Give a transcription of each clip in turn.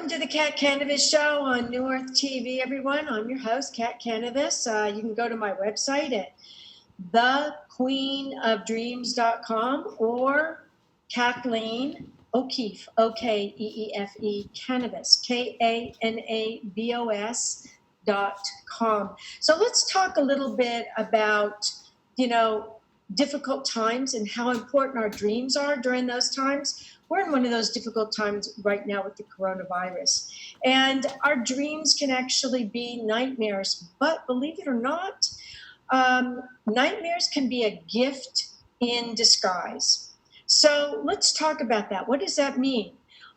Welcome to the Cat Kanavos Show on New Earth TV, everyone. I'm your host, Cat Kanavos. You can go to my website at thequeenofdreams.com or Kathleen O'Keefe, O-K-E-E-F-E, Kanavos, Kanavos.com. So let's talk a little bit about, difficult times and how important our dreams are during those times. We're in one of those difficult times right now with the coronavirus. And our dreams can actually be nightmares. But believe it or not, nightmares can be a gift in disguise. So let's talk about that. What does that mean?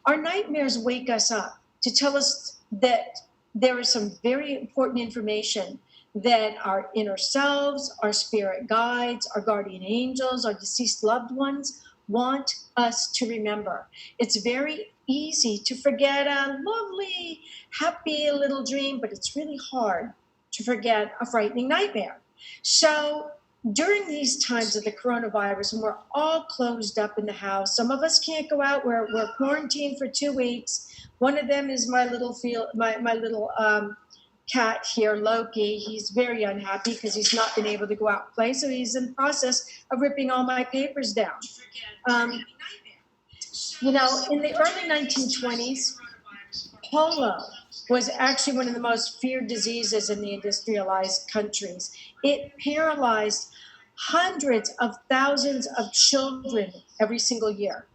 Our nightmares wake us up to tell us that there is some very important information that our inner selves, our spirit guides, our guardian angels, our deceased loved ones want us to remember. It's very easy to forget a lovely, happy little dream, but it's really hard to forget a frightening nightmare. So during these times of the coronavirus, when we're all closed up in the house, some of us can't go out. We're quarantined for 2 weeks. One of them is my little cat here, Loki. He's very unhappy because he's not been able to go out and play, so he's in the process of ripping all my papers down. In the early 1920s, polio was actually one of the most feared diseases in the industrialized countries. It paralyzed hundreds of thousands of children every single year.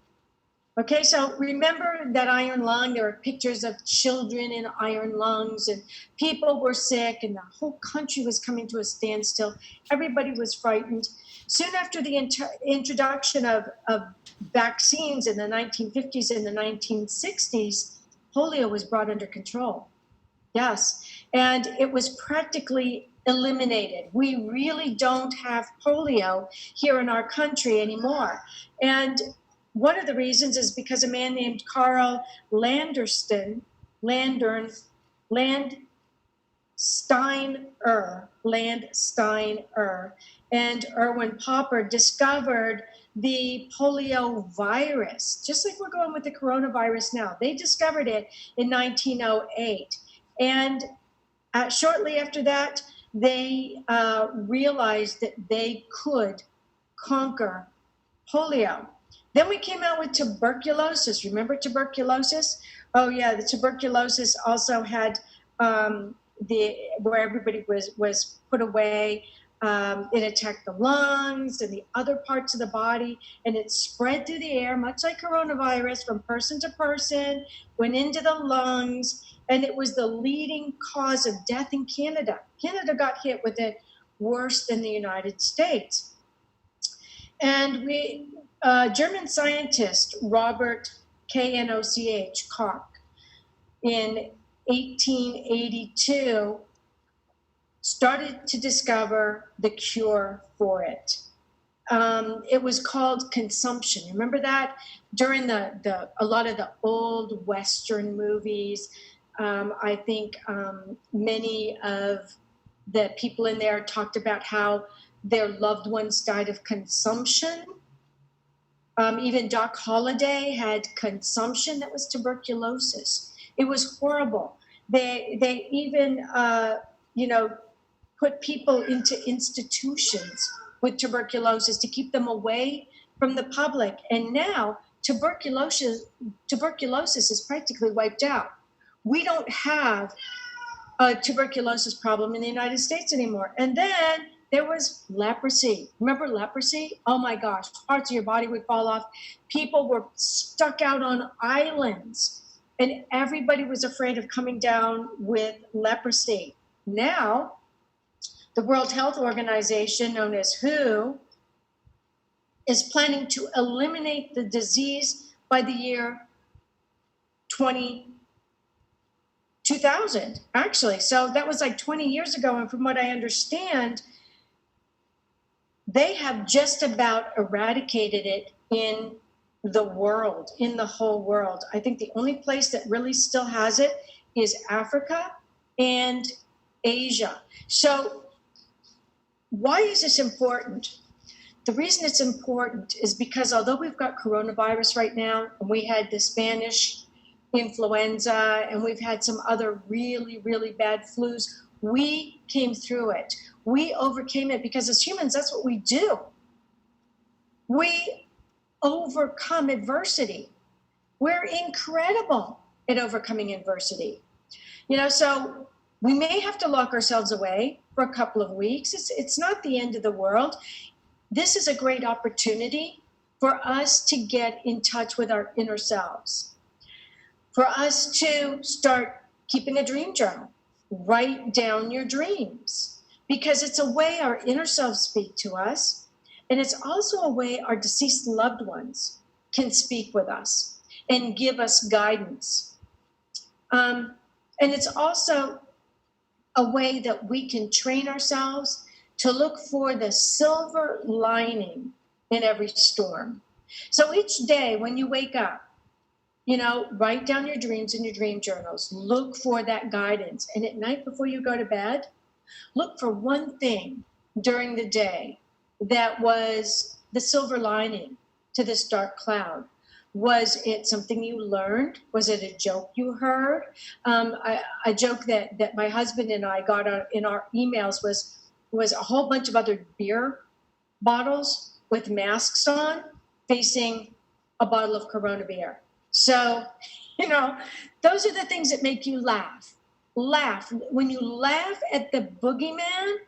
Okay, so remember that iron lung. There were pictures of children in iron lungs, and people were sick, and the whole country was coming to a standstill. Everybody was frightened. Soon after the introduction of vaccines in the 1950s and the 1960s, polio was brought under control. Yes, and it was practically eliminated. We really don't have polio here in our country anymore. And one of the reasons is because a man named Carl Landsteiner and Erwin Popper discovered the polio virus, just like we're going with the coronavirus now. They discovered it in 1908. And shortly after that, they realized that they could conquer polio. Then we came out with tuberculosis. Remember tuberculosis? Oh yeah, the tuberculosis also had where everybody was put away. It attacked the lungs and the other parts of the body, and it spread through the air, much like coronavirus, from person to person, went into the lungs, and it was the leading cause of death in Canada. Canada got hit with it worse than the United States. And German scientist Robert Knoch Koch in 1882 started to discover the cure for it. It was called consumption. Remember that? During a lot of the old Western movies, I think many of the people in there talked about how their loved ones died of consumption. Even Doc Holliday had consumption. That was tuberculosis. It was horrible. They even put people into institutions with tuberculosis to keep them away from the public. And now tuberculosis is practically wiped out. We don't have a tuberculosis problem in the United States anymore. And then there was leprosy. Remember leprosy? Oh my gosh, parts of your body would fall off. People were stuck out on islands, and everybody was afraid of coming down with leprosy. Now, the World Health Organization, known as WHO, is planning to eliminate the disease by the year 2000, actually. So that was like 20 years ago, and from what I understand, they have just about eradicated it in the world, in the whole world. I think the only place that really still has it is Africa and Asia. So why is this important? The reason it's important is because although we've got coronavirus right now, and we had the Spanish influenza, and we've had some other really, really bad flus. We came through it. We overcame it because as humans, that's what we do. We overcome adversity. We're incredible at overcoming adversity. So we may have to lock ourselves away for a couple of weeks. It's not the end of the world. This is a great opportunity for us to get in touch with our inner selves, for us to start keeping a dream journal. Write down your dreams, because it's a way our inner selves speak to us, and it's also a way our deceased loved ones can speak with us and give us guidance. And it's also a way that we can train ourselves to look for the silver lining in every storm. So each day when you wake up, write down your dreams in your dream journals. Look for that guidance. And at night before you go to bed, look for one thing during the day that was the silver lining to this dark cloud. Was it something you learned? Was it a joke you heard? A joke that my husband and I got in our emails was a whole bunch of other beer bottles with masks on facing a bottle of Corona beer. So, those are the things that make you laugh. Laugh. When you laugh at the boogeyman,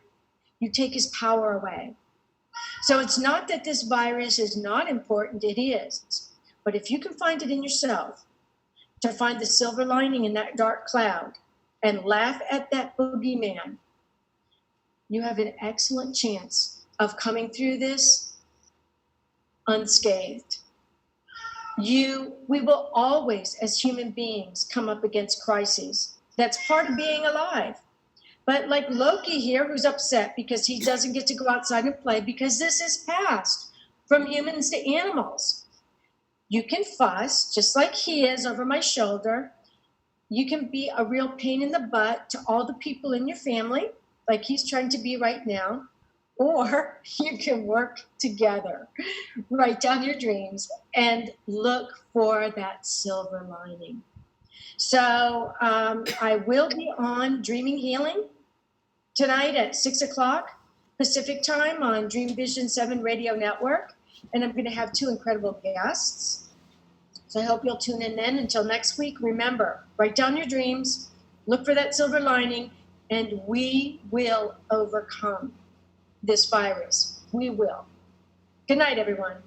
you take his power away. So it's not that this virus is not important, it is. But if you can find it in yourself to find the silver lining in that dark cloud and laugh at that boogeyman, you have an excellent chance of coming through this unscathed. We will always, as human beings, come up against crises. That's part of being alive. But like Loki here, who's upset because he doesn't get to go outside and play because this is passed from humans to animals. You can fuss, just like he is over my shoulder. You can be a real pain in the butt to all the people in your family, like he's trying to be right now. Or you can work together, write down your dreams, and look for that silver lining. So I will be on Dreaming Healing tonight at 6 o'clock Pacific time on Dream Vision 7 Radio Network. And I'm going to have two incredible guests. So I hope you'll tune in then. Until next week, remember, write down your dreams, look for that silver lining, and we will overcome this virus. We will. Good night, everyone.